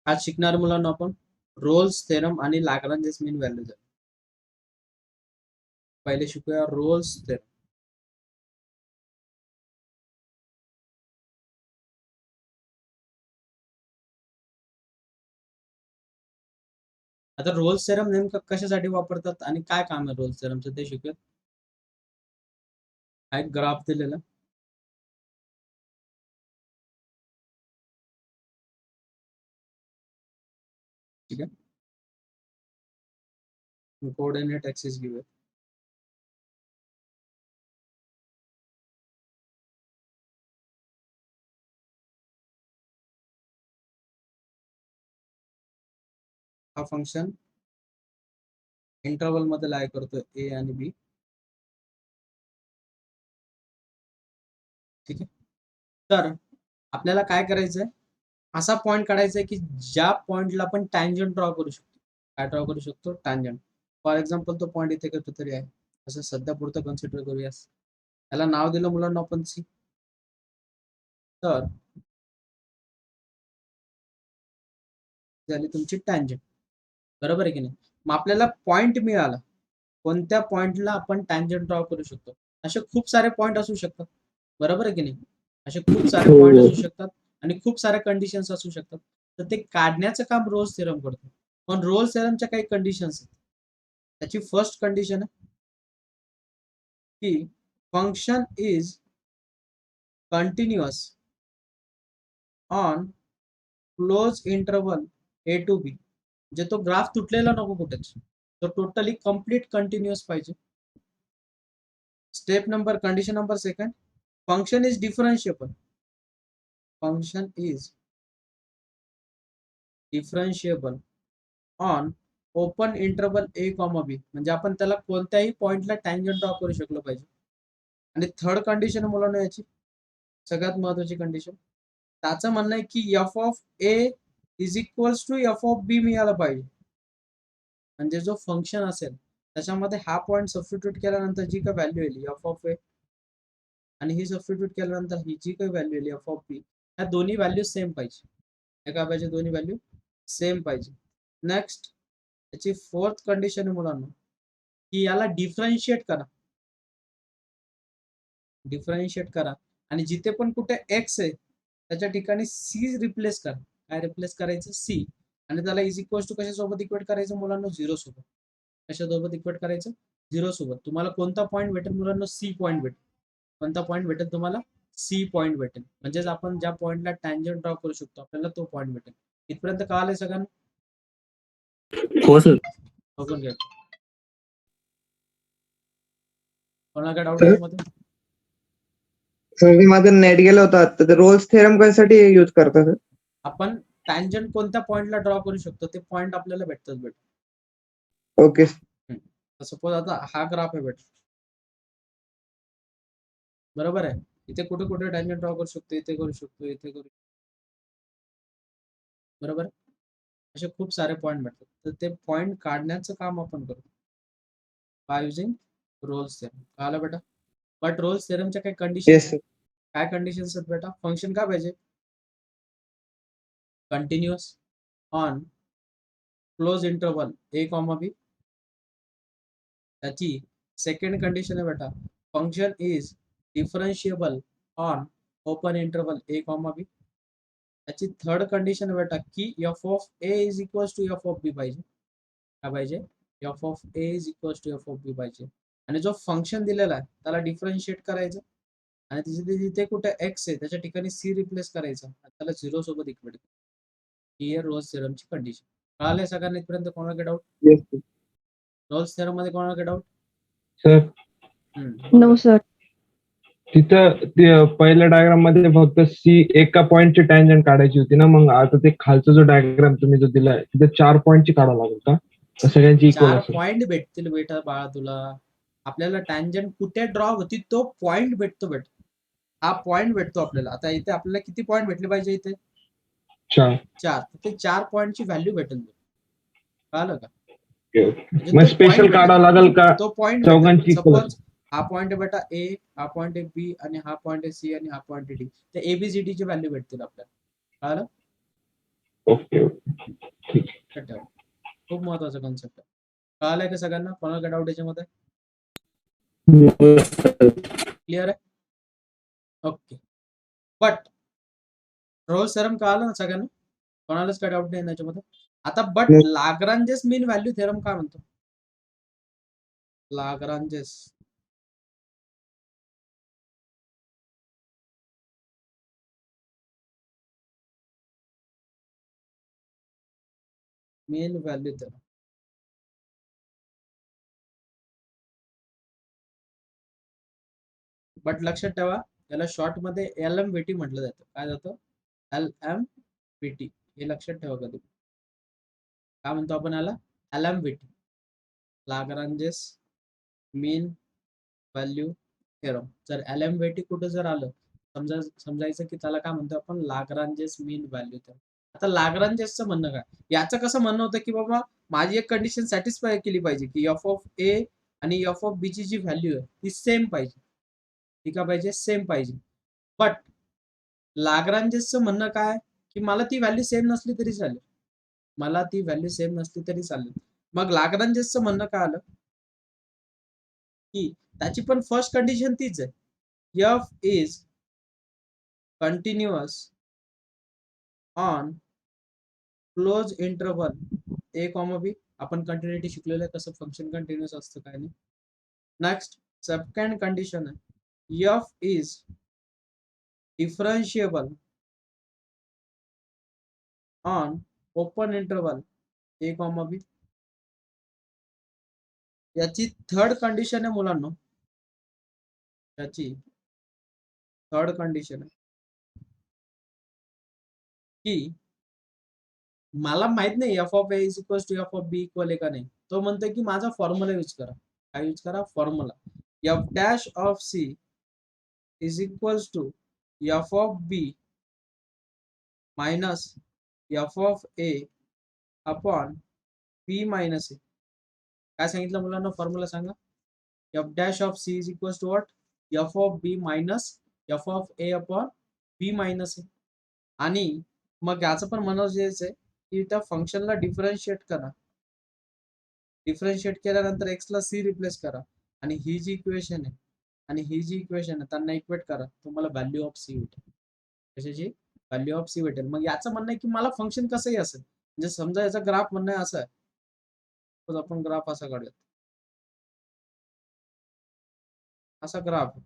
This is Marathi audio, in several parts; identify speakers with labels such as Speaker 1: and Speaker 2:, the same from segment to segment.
Speaker 1: आज शिकणार मुलांना आपण रोल्स थेरम आणि लाग्रांजेस मीन व्हॅल्यू. पहिले शिकूया रोल्स थेरम. आता रोल्स थेरम नेमकं कशासाठी वापरतात आणि काय काम आहे रोल्स थेरमचं ते शिकूयात. हा एक ग्राफ दिलेला, ठीक आहे. कोऑर्डिनेट ऍक्सिस घेऊया. हा फंक्शन इंटरवल मध्ये लाय करतोय ए आणि बी, ठीक आहे. तर आपल्याला काय करायचंय, असा पॉइंट काढायचा आहे की ज्या पॉइंटला आपण टँजंट ड्रॉ करू शकतो. काय ड्रॉ करू शकतो? टँजंट. फॉर एक्झाम्पल तो पॉइंट इथे कुठेतरी आहे, असं सध्या पुरतं कन्सिडर करूया. याला नाव दिलं मुलांना आपण सी. तर झाली तुमची टँजंट, बरोबर आहे की नाही. मग आपल्याला पॉइंट मिळाला, कोणत्या पॉइंटला आपण टँजंट ड्रॉ करू शकतो. असे खूप सारे पॉइंट असू शकतात, बरोबर आहे की नाही. असे खूप सारे पॉइंट असू शकतात आणि खूप साऱ्या कंडिशन्स असू शकतात. तर ते काढण्याचं काम रोल्स थेरम करतो. पण रोल्स थेरमच्या काही कंडिशन्स आहेत. त्याची फर्स्ट कंडिशन आहे की function is continuous on close interval A to B. म्हणजे तो ग्राफ तुटलेला नको कुठेच, तो टोटली कंप्लीट कंटिन्युअस पाहिजे. Step number, condition number second, function is differentiable. Function is differentiable on open interval A comma B. म्हणजे आपण त्याला कोणत्याही पॉइंटला टँजंट ड्रॉ करू शकलो पाहिजे. आणि थर्ड कंडिशन मुलांना याची सगळ्यात महत्वाची कंडिशन, त्याचं म्हणणं आहे की F of A is equals to F of B मिळाला पाहिजे. म्हणजे जो फंक्शन असेल त्याच्यामध्ये हा पॉइंट सबस्टिट्यूट केल्यानंतर जी काही व्हॅल्यू येईल एफ ऑफ ए, आणि ही सबस्टिट्यूट केल्यानंतर ही जी काही व्हॅल्यू येईल एफ ऑफ बी, ह्या दोन्ही व्हॅल्यू सेम पाहिजे. एका पाहिजे दोन्ही व्हॅल्यू सेम पाहिजे. नेक्स्ट, याची फोर्थ कंडिशन आहे मुलांना की याला डिफरन्शिएट करा. डिफरन्शिएट करा आणि जिथे पण कुठे एक्स आहे त्याच्या ठिकाणी सी रिप्लेस करा. काय रिप्लेस करायचं? सी. आणि त्याला इज इक्वल टू कशासोबत इक्वेट करायचं मुलांना? झिरो सोबत. कशासोबत इक्वेट करायचं? झिरो सोबत. तुम्हाला कोणता पॉईंट भेटेल मुलांना? सी पॉईंट भेटेल. कोणता पॉईंट भेटेल तुम्हाला? सी पॉईंट भेटेल. म्हणजेच आपण ज्या पॉईंटला टँजंट ड्रॉ करू शकतो आपल्याला तो पॉईंट भेटेल. इथपर्यंत कळालंय सगळ्यांना?
Speaker 2: हो सर.
Speaker 1: बघून घ्या. कोणाला काय डाऊट याच्यामध्ये?
Speaker 2: सर माझं नेट गेलं होतं, तर रोल्स थेरम कशासाठी यूज करतात?
Speaker 1: आपण टँजंट कोणत्या पॉईंटला ड्रॉ करू शकतो ते पॉईंट आपल्याला भेटतात.
Speaker 2: ओके.
Speaker 1: सपोज आता हा ग्राफ आहे बरोबर आहे. इथे कुठे कुठे टँजंट ड्रॉ करू शकतो, इथे करू शकतो, इथे करू, बरोबर. असे खूप सारे पॉईंट भेटतात. तर ते पॉईंट काढण्याचं काम आपण करतो बाय युजिंग रोल्स थेरम. कळालं बेटा? बट रोल्स थेरमच्या काही कंडिशन्स, काय कंडिशन्स आहेत बेटा? फंक्शन काय पाहिजे? Continuous on close interval A comma B. त्याची सेकंड कंडिशन आहे बेटा, function is differentiable on open interval A comma B. त्याची थर्ड कंडिशन आहे बेटा की F of A is equal to F of B पाहिजे. काय पाहिजे? F of A is equal to F of B पाहिजे. आणि जो फंक्शन दिलेला आहे त्याला डिफरन्शिएट करायचं आणि जिथे कुठे एक्स आहे त्याच्या ठिकाणी सी रिप्लेस करायचं, त्याला झिरो सोबत इक्वेट. ही आहे रोल्स थेरमची कंडिशन. कळालंय सगळ्यांना इथपर्यंत? कोणाला काय डाऊट? रोल्स थेरम मध्ये कोणाला काय डाऊट?
Speaker 3: Sir
Speaker 4: no sir.
Speaker 3: तिथं पहिल्या डायग्राम मध्ये फक्त सी एका पॉइंटची टँजंट काढायची होती ना, मग आता ते खालचा जो डायग्राम तुम्ही जो दिलाय तिथे 4 पॉइंटची काढावं लागेल का? सगळ्यांची इक्वल
Speaker 1: 4
Speaker 3: असेल?
Speaker 1: पॉइंट भेटतील बेटा बाळा तुला. आपल्याला टँजंट कुठे ड्रॉ होती तो पॉइंट भेटतो बेटा. हा पॉइंट भेटतो आपल्याला. आता इथे आपल्याला किती पॉइंट भेटले पाहिजे? इथे
Speaker 3: 4.
Speaker 1: ते 4 पॉइंटची व्हॅल्यू भेटेल. कळालं का?
Speaker 3: मग स्पेशल काढावं लागेल का?
Speaker 1: तो पॉइंट
Speaker 3: चौघांची इक्वल?
Speaker 1: सपोज हा पॉइंट आहे बेटा ए, हा पॉइंट आहे बी, आणि हा पॉइंट आहे सी, आणि हा पॉइंट आहे डी. ते एबीसीडी ची व्हॅल्यू भेटतील आपल्याला. कळालं?
Speaker 3: Okay okay.
Speaker 1: लक्षात ठेवा. खूप महत्वाचा कॉन्सेप्ट आहे. कळालंय का सगळ्यांना? कोणाला काय डाऊट याच्यामध्ये? क्लिअर आहे? ओके. बट रोल्स थेरम कळालं ना सगळ्यांना? कोणालाच काय डाऊट नाही याच्यामध्ये? आता बट
Speaker 2: नाही.
Speaker 1: लाग्रांजेस मीन व्हॅल्यू थेरम काय म्हणतो? लाग्रांजेस मीन व्हॅल्यू थेरम. बट लक्षात ठेवा, याला शॉर्ट मध्ये LMVT म्हटलं जातं. काय जातं? LMVT. हे लक्षात ठेवा कधी. काय म्हणतो आपण याला? LMVT. लाग्रांजेस मीन व्हॅल्यू थेरम. जर LMVT कुठं जर आलं, समजायचं की त्याला काय म्हणतो आपण? लाग्रांजेस मीन व्हॅल्यू थेरम. आता लाग्रांजेसचं म्हणणं काय? याचं कसं म्हणणं होतं की बाबा माझी एक कंडिशन सॅटिस्फाय केली पाहिजे की एफ ऑफ ए आणि एफ ऑफ बी ची जी व्हॅल्यू आहे ती सेम पाहिजे. ती काय पाहिजे? सेम पाहिजे. बट लाग्रांजेसचं म्हणणं काय की मला ती व्हॅल्यू सेम नसली तरी चालेल. मला ती व्हॅल्यू सेम नसली तरी चालेल. मग लाग्रांजेसचं म्हणणं काय आलं की त्याची पण फर्स्ट कंडिशन तीच आहे. F is continuous on close interval a, b. आपण कंटिन्युटी शिकलेलं आहे कसं फंक्शन कंटिन्युअस असतं काय नाही. नेक्स्ट सेकंड कंडिशन आहे F is differentiable on open interval a, b. याची थर्ड कंडिशन आहे मुलांनो. याची थर्ड कंडिशन आहे की मला माहित नाही f of A is equal to F of b equal आहे का नाही. तो म्हणतोय की माझा फॉर्म्युला यूज करा. काय यूज करा? Formula. F dash of C is equal to F of B minus F of A upon B minus A. काय सांगितलं मुलांना? फॉर्म्युला सांगा. F dash of C is equal to what? F of B minus F of A upon B minus A. आणि मग याचं पण म्हणायचं आहे की त्या फंक्शनला डिफरन्शिएट करा. डिफरन्शिएट केल्यानंतर एक्स ला सी रिप्लेस करा आणि ही जी इक्वेशन आहे आणि ही जी इक्वेशन आहे त्यांना इक्वेट करा. तुम्हाला व्हॅल्यू ऑफ सी भेटेल. कशाची? व्हॅल्यू ऑफ सी भेटेल. मग याचं म्हणणं आहे की मला फंक्शन कसंही असेल, म्हणजे समजा याचा ग्राफ म्हणणं आहे असं आहे. आपण ग्राफ असा काढूयात. असा ग्राफ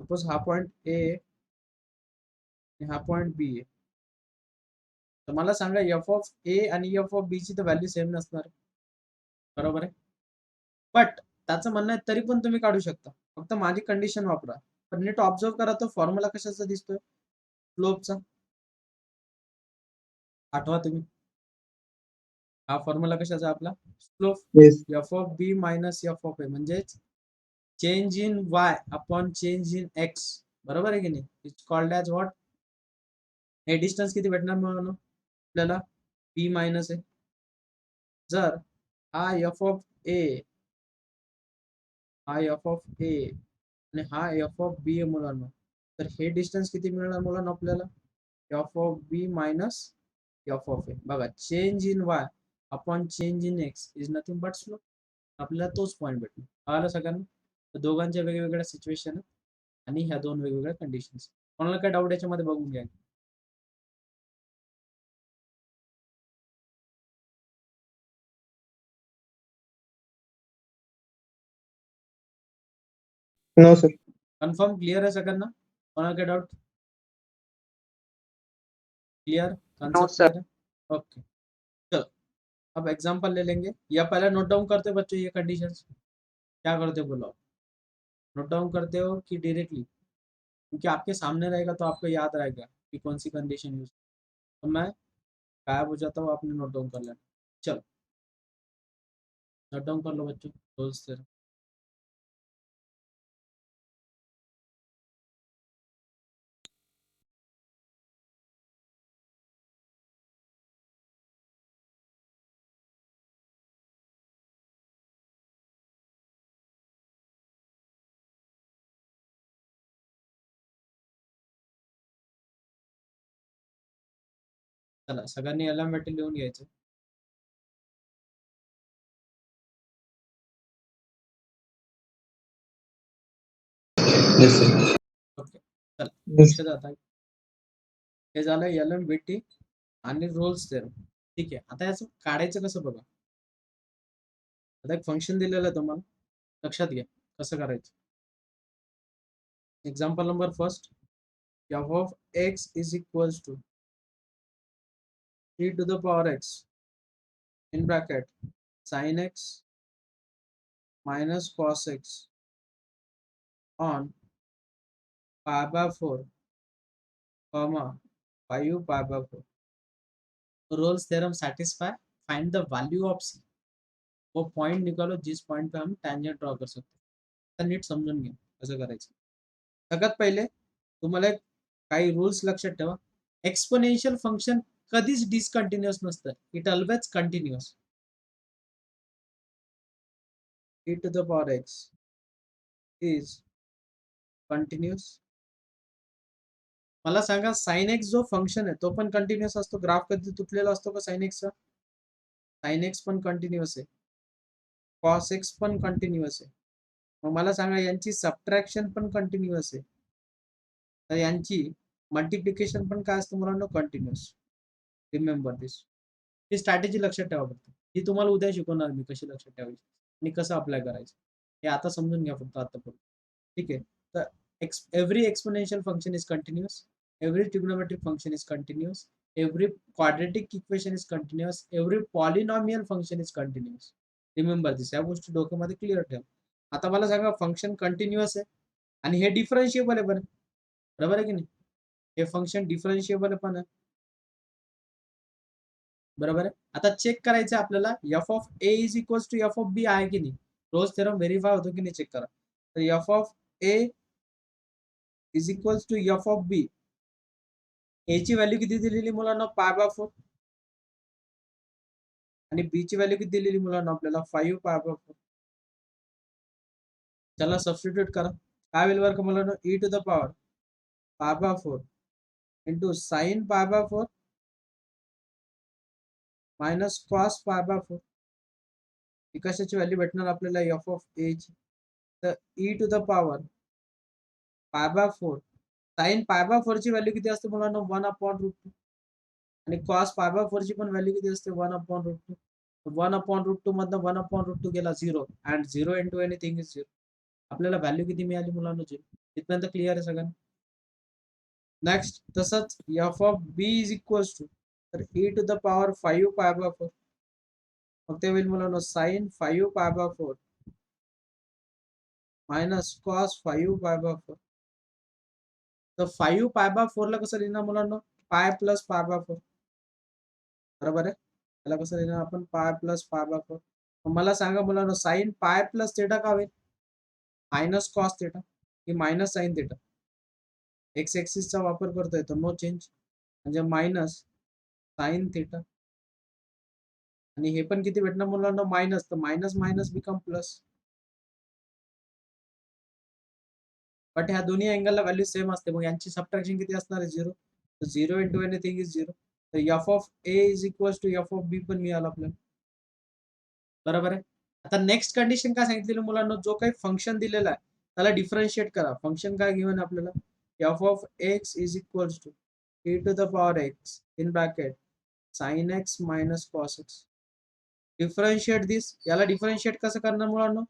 Speaker 1: सपोज हा पॉइंट ए आणि हा पॉइंट बी आहे. तर मला सांगा एफ ऑफ ए आणि एफ ऑफ बी ची तर व्हॅल्यू सेम नसणार. बरोबर आहे. बट त्याचं म्हणणं आहे तरी पण तुम्ही काढू शकता. फक्त माझी कंडिशन वापरा. पण नीट ऑब्झर्व करा तो फॉर्म्युला कशाचा दिसतोय? स्लोपचा. आठवा तुम्ही. हा फॉर्म्युला कशाचा आपला? Slope.
Speaker 2: Yes.
Speaker 1: F of B minus F of A म्हणजेच change in Y upon change in X. बरोबर आहे की नाही? It's called as what? हे डिस्टन्स किती भेटणार म्हणून आपल्याला? B minus A. जर हा एफ ऑफ ए, हा एफ ऑफ ए आणि हा एफ ऑफ बी आहे मुलांना, तर हे डिस्टन्स किती मिळणार मुलांना आपल्याला? F of B minus F of A. बघा, change in Y upon change in X is nothing but slope. आपल्याला तोच पॉईंट भेटणार. कळालं सगळ्यांना? तर दोघांच्या वेगवेगळ्या सिच्युएशन आणि ह्या दोन वेगवेगळ्या कंडिशन्स. कोणाला काय डाऊट याच्यामध्ये बघून घ्या.
Speaker 2: No, sir.
Speaker 1: कन्फर्म? क्लियर है सगळ्यांना? कोणाला काय doubt? Clear? Concept
Speaker 2: sir.
Speaker 1: Clear है? ओके. चलो अब एग्जांपल ले लेंगे. या पहले नोट डाउन करते बच्चों ये कंडीशंस. क्या करते हो बोलो? नोट डाउन करते हो कि डायरेक्टली? क्योंकि आपके सामने रहेगा तो आपको याद रहेगा कि कौन सी कंडीशन यूज. तो मैं गायब हो जाता हूँ, आपने नोट डाउन कर लेना. चलो नोट डाउन कर लो बच्चों. रोल्स चला सगळ्यांनी एलएमएटी लिहून घ्यायचं.
Speaker 3: Yes sir.
Speaker 1: ओके चला
Speaker 2: Yes.
Speaker 1: लक्ष द्या आता. हे झालं एलएमबीटी आणि रोल्स थेरम. ठीक आहे. आता याचं काढायचं कसं बघा. आता एक फंक्शन दिलेलं आहे तुम्हाला, लक्षात घ्या कसं करायचं. Example number first, f of x is equals to e to the power x in bracket sin x minus cos x on pi by 4 comma 5 pi by 4. Rolle's theorem satisfy, find the value of c. वो पॉइंट निकालो जिस पॉइंट पे हम टँजेंट ड्रॉ कर सकतो. तर नीट समजून घ्या कसं करायचं. सगळ्यात पहिले तुम्हाला काही रूल्स लक्षात ठेवा. एक्सपोनेन्शियल फंक्शन कधीच डिसकंटिन्युअस नसतं. It always continuous. e to the power x is continuous. मला सांगा साइन एक्स जो फंक्शन आहे तो पण कंटिन्युअस असतो. ग्राफ कधी तुटलेला असतो का साइन एक्सचा? साइन एक्स पण कंटिन्युअस आहे. कॉस एक्स पण कंटिन्युअस आहे. मग मला सांगा यांची सबट्रॅक्शन पण कंटिन्युअस आहे. तर यांची मल्टिप्लिकेशन पण काय असतं मुलांना? कंटिन्युअस. रिमेंबर दिस. ही स्ट्रॅटेजी लक्षात ठेवा फक्त. ही तुम्हाला उद्या शिकवणार मी कशी लक्षात ठेवायची आणि कसं अप्लाय करायचं. हे आता समजून घ्या फक्त आतापर्यंत. ठीक आहे. तर every exponential function is continuous, every trigonometric function is continuous, every quadratic equation is continuous, every polynomial function is continuous. Remember this. या गोष्टी डोक्यामध्ये क्लिअर ठेवा. आता मला सांगा फंक्शन कंटिन्युअस आहे आणि हे डिफरन्शिएबल आहे बरं. बरोबर आहे की नाही? हे फंक्शन डिफरन्शिएबल पण आहे. बरोबर आहे. आता चेक करायचं आपल्याला f of a is equals to f of b आहे की नाही. रोज थेरम व्हेरीफाय होतो की नाही चेक करा. तर f of a is equals to f of b. a ची व्हॅल्यू किती दिलेली मुलांना? पाय बाय 4 आणि b ची व्हॅल्यू किती दिलेली मुलांना आपल्याला? 5 पाय बाय 4. चला सबस्टिट्यूट करा. काय होईल बरं का मुलांना? e to the power pi by 4 into sine pi by 4 minus cos pi by 4. ही कशाची व्हॅल्यू भेटणार आपल्याला? f of a ची. तर e to the power pi by 4 sine pi by 4 ची व्हॅल्यू किती असते मुलांना? 1/√2 आणि कॉस पाय बाय 4 ची पण व्हॅल्यू किती असते? 1/√2. 1/√2 मधनं 1/√2 गेला 0 अँड 0 इंटू एनिथिंग इज 0. आपल्याला व्हॅल्यू किती मिळाली मुलांना? 0. इथपर्यंत क्लिअर आहे सगळ्यांना? नेक्स्ट तसंच f of b is equals to तर e to the power 5 pi by 4. मग ते होईल मुलांना sign 5 pi by 4 minus cos 5 pi by 4. तर 5 पाय बाय 4 ला कसं लिहिणार मुलांना? पाय प्लस पाय बाय 4. बरोबर आहे. त्याला कसं लिहिणार आपण? पाय प्लस पाय बाय 4. मला सांगा मुलांना साइन पाय प्लस थीटा का होईल? मायनस कॉस थीटा की मायनस साइन थीटा? एक्स एक्सिसचा वापर करतोय तर नो चेंज म्हणजे मायनस साइन थीटा. आणि हे पण किती भेटणार मुलांना? मायनस. तर minus minus become plus. But ह्या दोन्ही अँगलला व्हॅल्यू सेम असते. मग यांची सबट्रॅक्शन किती असणार आहे? 0. तर 0 इंटू एनिथिंग इज 0. तर f of a is equals to f of b पण मिळालं आपल्याला. बरोबर आहे. आता नेक्स्ट कंडिशन काय सांगितलेलं मुलांना? जो काही फंक्शन दिलेला आहे त्याला डिफरन्शिएट करा. फंक्शन काय घेऊन आपल्याला? f of x is equals to e to the power x in bracket sin x minus cos x. Differentiate this. याला डिफरन्शिएट कसं करणार मुलांना?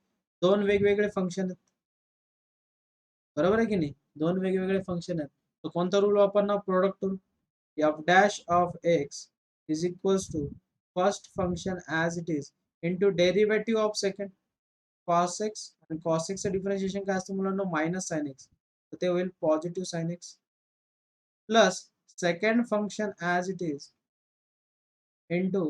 Speaker 1: दोन वेगवेगळे फंक्शन आहेत. बरोबर आहे की नाही? दोन वेगवेगळे फंक्शन आहेत. तर कोणता रूल वापरणार? Product rule. f dash of x is equals to first function as it is into derivative of second cos x आणि cos x चं डिफरन्शिएशन काय असतं मुलांना? Minus sine x. तर ते होईल positive sine x plus second function as it is into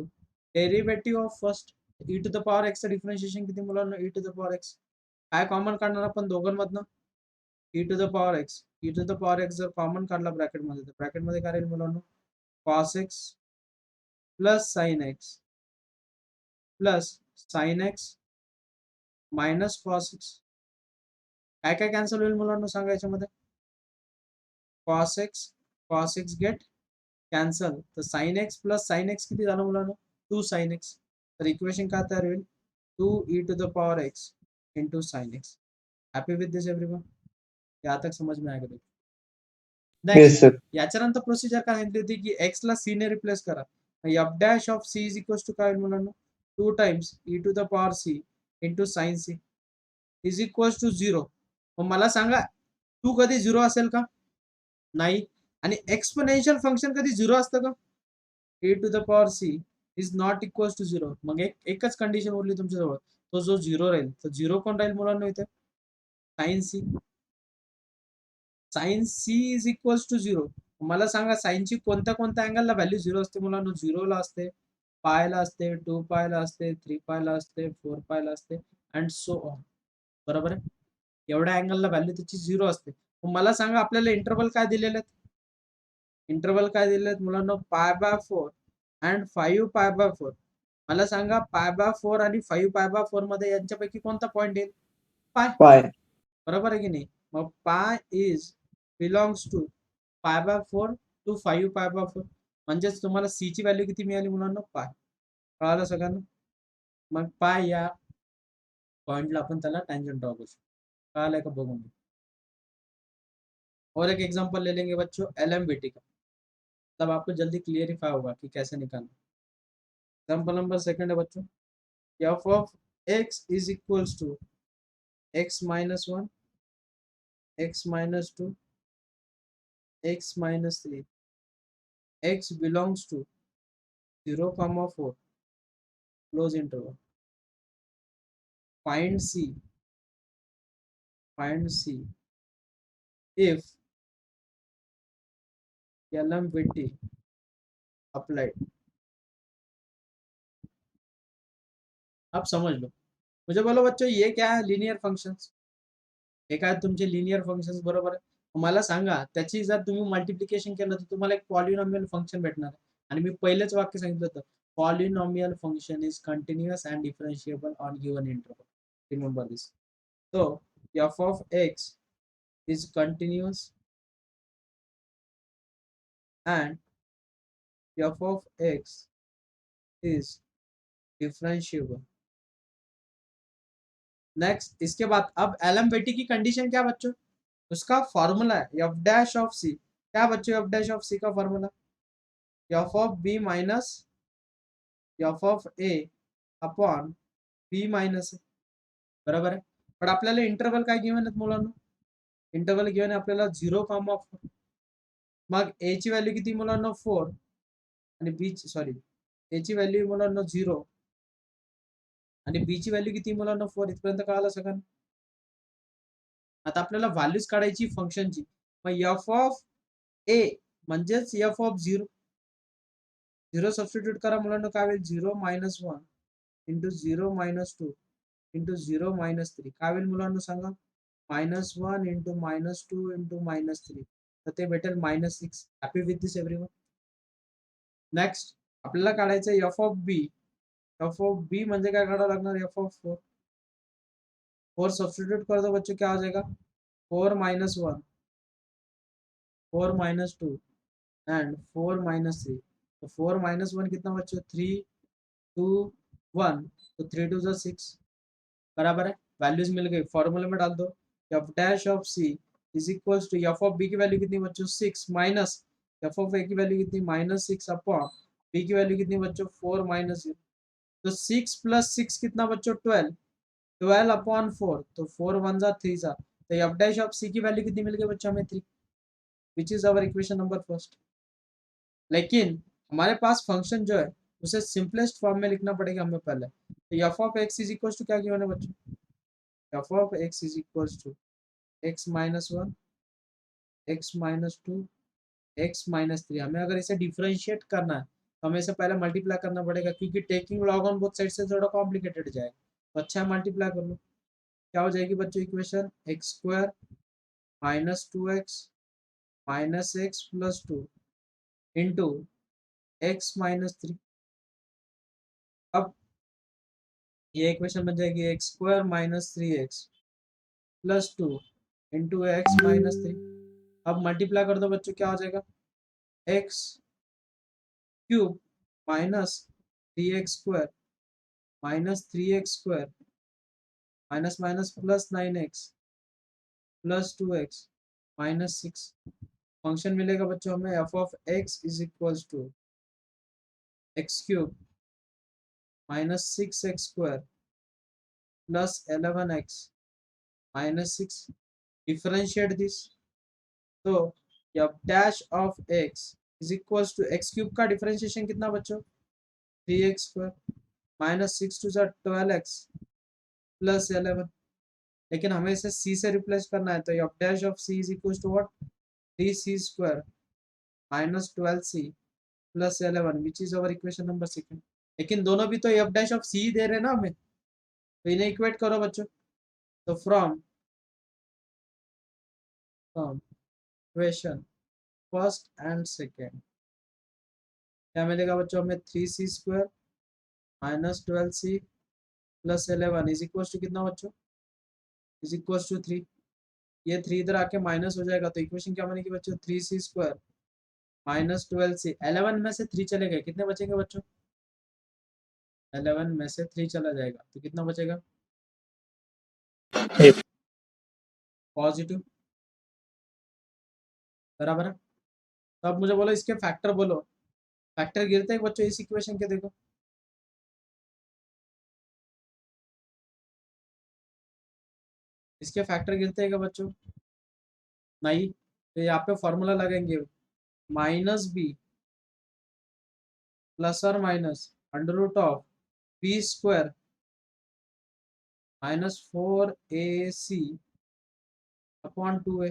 Speaker 1: derivative of first e to the power x चं डिफरन्शिएशन किती मुलांना? e to the power x. काय कॉमन काढणार आपण दोघांमधनं? e to the power x. e to the power x जर कॉमन काढला ब्रॅकेटमध्ये तर ब्रॅकेटमध्ये काय राहील मुलांना? cos x plus sine x plus sine x minus cos x. काय काय कॅन्सल होईल मुलांना सांगा याच्यामध्ये? cos x गेट कॅन्सल, तर sine x plus sine x किती झालं मुलांना 2 साइन एक्स. तर इक्वेशन काय तयार होईल 2e⁻x into sine x. Happy with this everyone? यहाँ तक समझ में आएगा?
Speaker 2: Yes
Speaker 1: next
Speaker 2: sir.
Speaker 1: याच्यानंतर प्रोसिजर काय सांगितली होती की एक्स ला सी ने रिप्लेस करा. F dash of C is equal to काय होईल मुलांना 2 times e⁻c into sine c is equal to 0. मग मला सांगा 2 कधी 0 असेल का? नाही. आणि एक्सपोनेन्शियल फंक्शन कधी 0 असतं का? e⁻c is not equal to 0. मग एकच कंडिशन उरली तुमच्याजवळ, तो जो 0 राहील. तर 0 कोण राहील मुलांना इथे? Sine c. Sine c is equal to 0. मला सांगा साइनची कोणत्या कोणत्या अँगलला व्हॅल्यू 0 असते मुलांना? 0 ला असते, पायला असते, 2 पायला असते, 3 पायला असते, 4 पायला असते अँड सो ऑन. बरोबर आहे? एवढ्या अँगलला व्हॅल्यू त्याची 0 असते. मला सांगा आपल्याला इंटरवल काय दिलेले आहेत? इंटरवल काय दिलेले आहेत मुलांना? π/4 अँड 5π/4. मला सांगा π/4 आणि 5π/4 मध्ये यांच्यापैकी कोणता पॉइंट येईल?
Speaker 2: पाय.
Speaker 1: बरोबर आहे की नाही? मग पाय इज बिलॉंग्स टू π/4 टू 5π/4. म्हणजेच तुम्हाला सी ची व्हॅल्यू किती मिळाली मुलांना? पाय. कळालं सगळ्यांना? मग पाय या पॉइंटला आपण त्याला टँजंट ड्रॉ करू शकतो. कळालंय का बघून घ्या. और एक एग्जांपल ले लेंगे बच्चों LMVT का, तब आपको जल्दी क्लियरिफाई होगा कि कैसे निकालना. एग्जांपल नंबर सेकंड है बच्चों, f of x is equals to x minus 1, x minus 2, x minus 3, x belongs to 0,4 close interval. Find C if LMVT applied. अब समझ लो. मुझे बोलो बच्चों ये क्या है? Linear functions. हे काय तुमचे लिनियर फंक्शन्स बरोबर आहे. मला सांगा त्याची जर तुम्ही मल्टिप्लिकेशन केलं तर तुम्हाला एक पॉलिनॉमियल फंक्शन भेटणार आहे. आणि मी पहिलेच वाक्य सांगितलं होतं polynomial function is continuous and differentiable on given interval. Remember this. So f of x is continuous and f of x is differentiable. Next इसके बाद अब LMVT की कंडीशन क्या बच्चों? उसका फॉर्मूला है f डैश ऑफ c. क्या बच्चों f डैश ऑफ c का formula? f of b minus f of a upon b minus a. बरोबर आहे. पण आपल्याला इंटरवल काय गिवन आहेत मुलांना? इंटरवल गिवन आहे आपल्याला 0,4. मग a ची व्हॅल्यू किती मुलांना? 4 आणि b सॉरी a ची व्हॅल्यू मुलांना 0 आणि b ची व्हॅल्यू किती मुलांना? 4. इथपर्यंत कळालं सगळ्यांना? आता आपल्याला व्हॅल्यूज काढायची फंक्शनची. मग f ऑफ a म्हणजेच f ऑफ 0 सबस्टिट्यूट करा मुलांना. काय होईल? 0 minus 1 into 0 minus 2 into 0 minus 3. काय होईल मुलांना सांगा? -1 इंटू -2 इंटू -3. तर ते भेटेल -6. Happy with this everyone? Next आपल्याला काढायचं f of b. f of b म्हणजे काय काढावं लागणार? f of 4. 4 सब्स्टिट्यूट कर दो बच्चों, क्या हो जाएगा? 4 माइनस 1, 4 माइनस 2 एंड 4 माइनस 3. तो 4 माइनस 1 कितना बच्चों? 3, 2, 1. तो 3 2 जा 6. बराबर है. वैल्यूज मिल गई. फॉर्मूले में डाल दो. f dash of c is equals to f of b की वैल्यू कितनी बच्चों? 6 माइनस f ऑफ a की वैल्यू कितनी? -6 अपॉन b की वैल्यू कितनी बच्चों? 4 माइनस 0. तो 6 प्लस 6 कितना बच्चों? 12 अपॉन 4. तो 4 1 जा 3 जा. तो f डैश ऑफ c की वैल्यू कितनी मिल गई बच्चों? हमें 3, which is our equation number first. लेकिन हमारे पास फंक्शन जो है उसे सिंपलेस्ट फॉर्म में लिखना पड़ेगा हमें पहले. तो f of x is equal to क्या गिवन है बच्चों? f of x is equal to x minus 1, x minus 2, x minus 3. हमें अगर इसे डिफरेंशिएट करना है तो हमें इसे पहले मल्टीप्लाई करना पड़ेगा, क्योंकि taking log on both side से थोड़ा कॉम्प्लिकेटेड जाएगा. तो अच्छा मल्टीप्लाई कर लो. क्या हो जाएगी बच्चों equation? x² minus 2x minus x plus 2 into x minus 3. अब ये इक्वेशन बन जाएगी x² minus 3x plus 2 into x minus 3. अब मल्टीप्लाई कर दो बच्चों, क्या हो जाएगा? x cube minus 3x square minus 3x square minus minus plus 9x plus 2x minus 6 function मिलेगा बच्चों हमें f of x is equals to x cube minus 6x square plus 11x minus 6 differentiate this तो f dash of x is equals to x cube का डिफरेंशिएशन कितना बच्चों 3x square minus 6 to 12x plus 11 लेकिन हमें इसे c से रिप्लेस करना है तो f dash of c is equals to what 3c square minus 12c plus 11 which is our equation number 2 लेकिन दोनों भी तो f डैश ऑफ c दे रहे हैं ना हमें तो इन्हें इक्वेट करो बच्चों तो from equation first and second क्या मिलेगा बच्चों हमें 3c square minus 12c plus 11 is equal to कितना बच्चों इज इक्वल टू 3 ये 3 इधर आके माइनस हो जाएगा तो इक्वेशन क्या बनेगी बच्चों 3c स्क्वायर माइनस 12c 11 में से 3 चले गए कितने बचेंगे बच्चों 11 में से 3 चला जाएगा तो कितना बचेगा पॉजिटिव बराबर है तो अब मुझे बोलो इसके फैक्टर बोलो फैक्टर गिरते हैं बच्चों इस इक्वेशन के देखो इसके फैक्टर गिरते हैं क्या बच्चों नहीं तो यहाँ पे फॉर्मूला लगेंगे माइनस बी प्लस और minus under root of b square minus 4ac upon 2a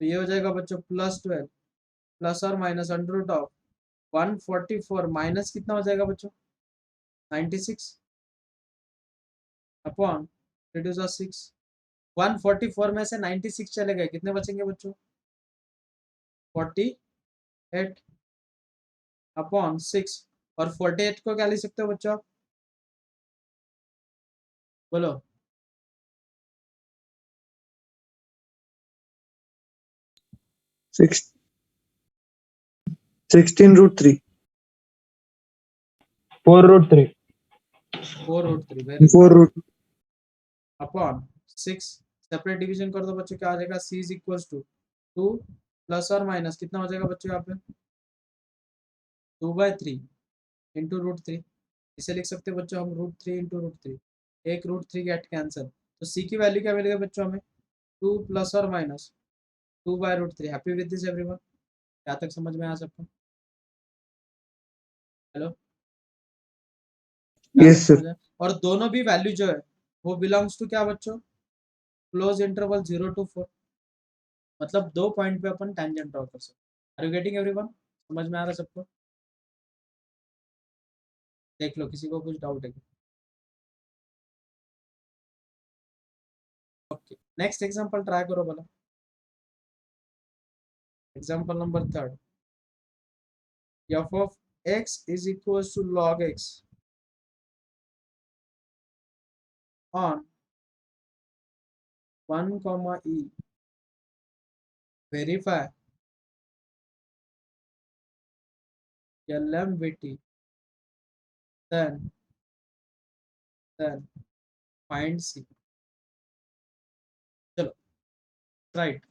Speaker 1: तो ये हो जाएगा बच्चों प्लस 12 प्लस और minus under root of 144 minus कितना हो जाएगा बच्चों 96 अपॉन रिड्यूस ऑफ 6 144 में से 96 चले गए कितने बचेंगे बच्चों 48 अपॉन 6 और 48 को क्या लिख सकते हो बच्चों आप बोलो
Speaker 2: 16√3
Speaker 3: 4√3
Speaker 1: 4√3 वेरी
Speaker 2: 4
Speaker 1: अपॉन 6 सेपरेट डिवीजन कर दो बच्चों क्या आ जाएगा c is equal to 2 plus और माइनस कितना हो जाएगा बच्चों यहाँ पे 2/3 इंटू √3 इसे लिख सकते हैं बच्चों हम √3 इंटू √3 एक √3 गेट कैंसिल तो c की वैल्यू क्या मिलेगा बच्चों हमें 2 प्लस और माइनस 2/√3 हैप्पी विद दिस एवरीवन क्या तक समझ में आ सबको हेलो
Speaker 2: यस सर
Speaker 1: और दोनों भी वैल्यू जो है वो बिलोंग्स टू क्या बच्चों क्लोज इंटरवल 0 to 4 मतलब 2 पॉइंट पे अपन टेंजेंट ड्रॉ कर सकते आर यू गेटिंग एवरीवन समझ में आ रहा है सबको देख लो किसी को कुछ डाउट है ओके नेक्स्ट एग्जांपल ट्राई करो बोला example number 3 f of x is equals to log x on 1 comma e verify LMVT then find c चलो राइट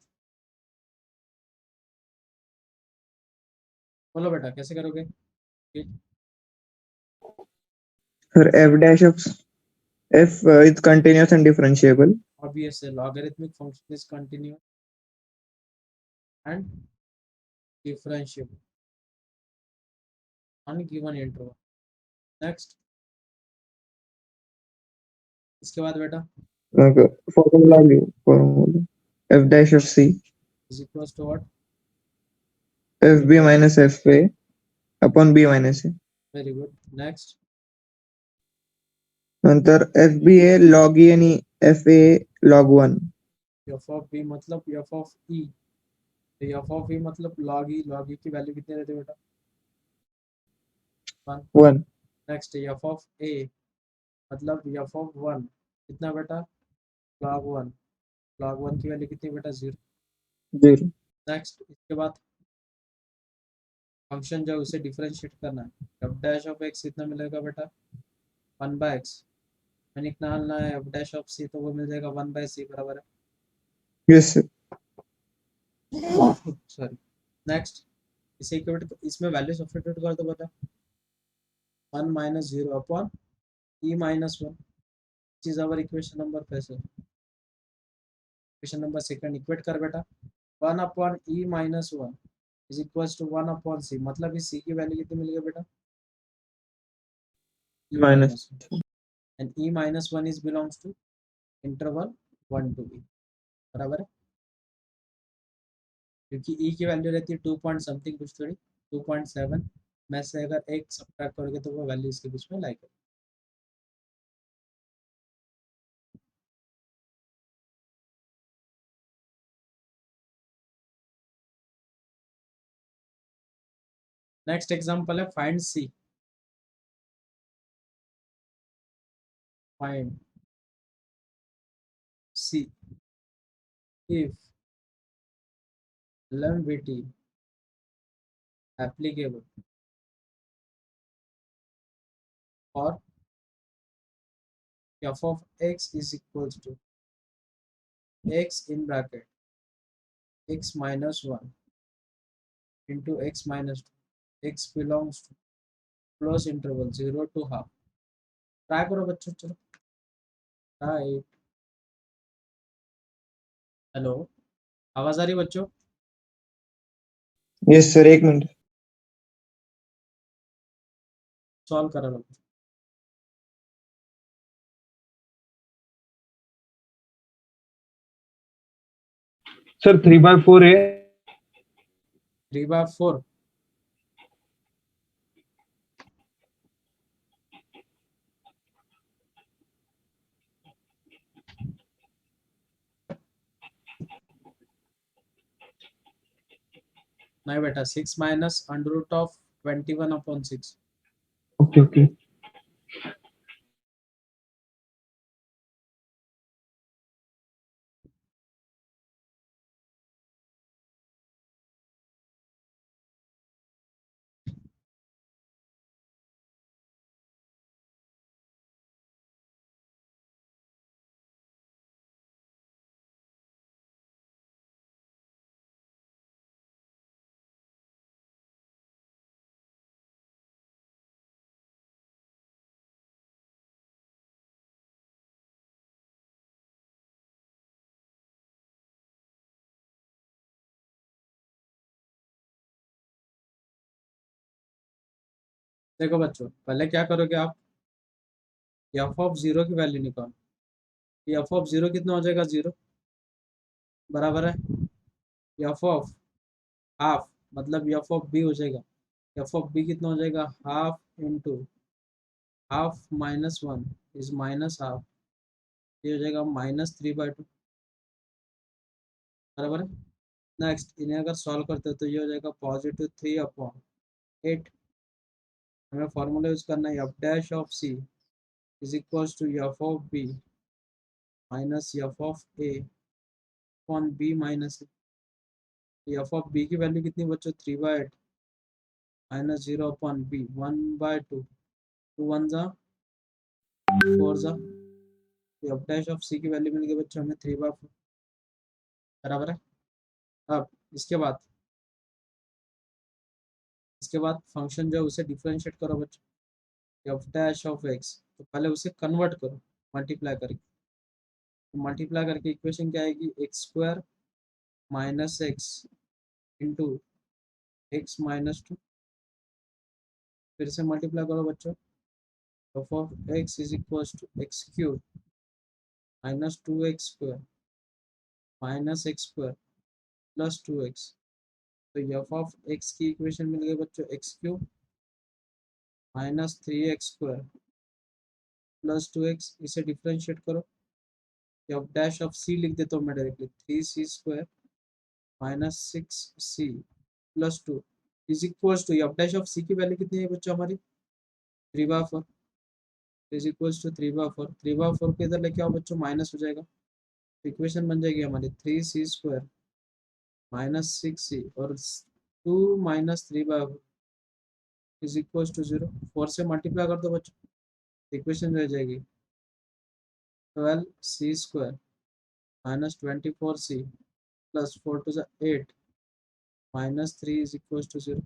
Speaker 1: बोलो बेटा कैसे करोगे
Speaker 2: sir f dash of f is continuous and differentiable
Speaker 1: obviously logarithmic function is continuous and differentiable on given interval next इसके बाद बेटा
Speaker 2: okay formula f dash of c
Speaker 1: is equals to what
Speaker 2: fb minus fa upon b minus a
Speaker 1: very good next
Speaker 2: नंतर fba log e आणि fa log 1
Speaker 1: f of b मतलब f of e तो f of e मतलब log e की वैल्यू कितनी रहती है बेटा
Speaker 2: 1
Speaker 1: नेक्स्ट f of a मतलब f of 1 कितना बेटा log 1 की वैल्यू कितनी बेटा 0
Speaker 2: 0
Speaker 1: नेक्स्ट इसके बाद फंक्शन जो है उसे डिफरेंशिएट करना है। एफ डैश ऑफ एक्स कितना मिलेगा बेटा 1/x, निकालना है एफ डैश ऑफ सी तो वो मिल जाएगा 1/c बराबर
Speaker 2: यस सर।
Speaker 1: है। सॉरी नेक्स्ट इसे इक्वेट इसमें वैल्यू सब्स्टिट्यूट कर दो बेटा 1 minus 0 upon e minus 1 is our equation number कैसे इक्वेशन नंबर सेकंड इक्वेट कर बेटा 1 upon e minus 1 is equals to 1 upon c मतलब इस c की वैल्यू कितनी मिल गई बेटा e
Speaker 2: minus
Speaker 1: minus 1 and e minus 1 is belongs to interval 1 to b बराबर है क्योंकि e की वैल्यू रहती है 2 पॉइंट समथिंग कुछ थोड़ी 2.7 में से अगर एक सब्ट्रैक्ट करोगे तो वो वैल्यू इसके बीच में लाइक है। नेक्स्ट एग्जांपल है find c find c if LMVT applicable or f of x is equals to x in bracket x minus 1 into x minus 2 x belongs to close interval 0 to half try करो बच्चों चलो राइट हेलो आवाज आ रही बच्चों
Speaker 2: यस सर, एक मिनट।
Speaker 1: सॉल्व करा लो
Speaker 3: सर 3/4 है
Speaker 1: 3/4 नहीं बेटा 6 minus under root of 21/6
Speaker 3: okay okay देखो बच्चों पहले क्या करोगे आप एफ ऑफ 0 की वैल्यू निकालो एफ ऑफ 0 कितना हो जाएगा 0 बराबर है एफ ऑफ हाफ मतलब एफ ऑफ बी हो जाएगा एफ ऑफ बी कितना हो जाएगा half into half minus 1 is minus half ये हो जाएगा -3/2 बराबर है। नेक्स्ट इन्हें अगर सॉल्व करते हो तो ये हो जाएगा +3/8 हमें फॉर्मूला यूज करना है F dash of C is equals to F of B minus F of A upon B minus F of B की वैल्यू कितनी बच्चों 3/8 माइनस 0 अपॉन बी 1/2 2 1 जा 4 जा एफ डैश ऑफ सी की वैल्यू मिल गई बच्चों हमें 3/4 बराबर है। अब इसके बाद फंक्शन जो है उसे डिफरेंशिएट करो बच्चों एफ डैश ऑफ एक्स तो पहले उसे कन्वर्ट करो मल्टीप्लाई करके तो मल्टीप्लाई करके इक्वेशन क्या आएगी x² minus x into x minus 2 फिर से मल्टीप्लाई करो बच्चों f of x is equal to x³ minus 2x² minus x² plus 2x तो एफ ऑफ एक्स की इक्वेशन मिल गई बच्चों x³ minus 3x² plus 2x इसे डिफरेंशिएट करो एफ डैश ऑफ सी लिख देता हूँ मैं directly 3c² minus 6c plus 2 is equal to f dash of c की वैल्यू कितनी है बच्चों हमारी 3/4 इज इक्वल टू 3/4 को इधर लेके आओ बच्चों माइनस हो जाएगा इक्वेशन बन जाएगी हमारी 3c² माइनस 6c और 2 माइनस 3/4 इज इक्वल टू 0, 4 से मल्टीप्लाई कर दो बच्चों, इक्वेशन रह जाएगी 12c² minus 24c plus 4 to 8 minus 3 is equal to 0।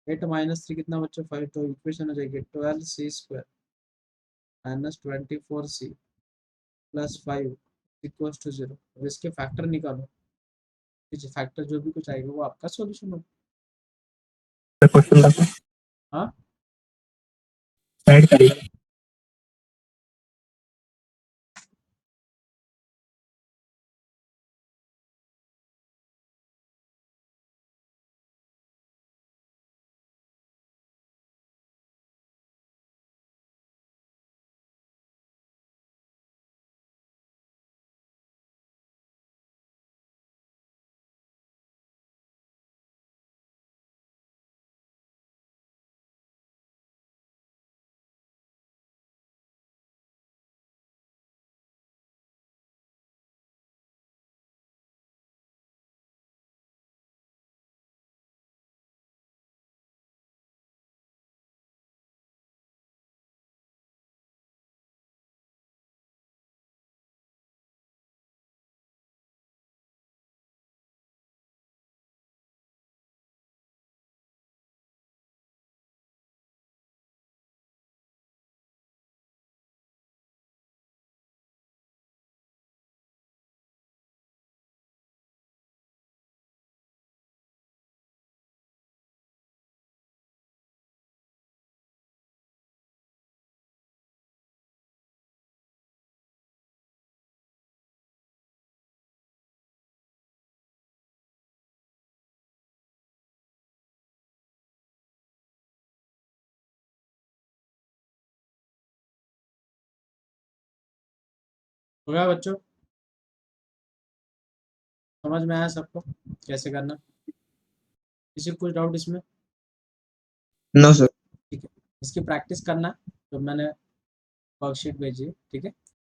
Speaker 3: 8 minus 3 कितना बच्चों 5, तो इक्वेशन हो जाएगी 12c² minus 24c plus 5 equal to 0। अब इसके फैक्टर निकालो, फैक्टर जो भी कुछ आएगा वो आपका सॉल्यूशन होगा।
Speaker 2: क्वेश्चन बताओ।
Speaker 3: हाँ
Speaker 2: ऐड करिए।
Speaker 3: हो गया बच्चों, समझ में आया सबको कैसे करना? किसी को कुछ डाउट इसमें?
Speaker 2: No sir.
Speaker 3: ठीक है, इसकी प्रैक्टिस करना, तो मैंने वर्कशीट भेजी है, ठीक है।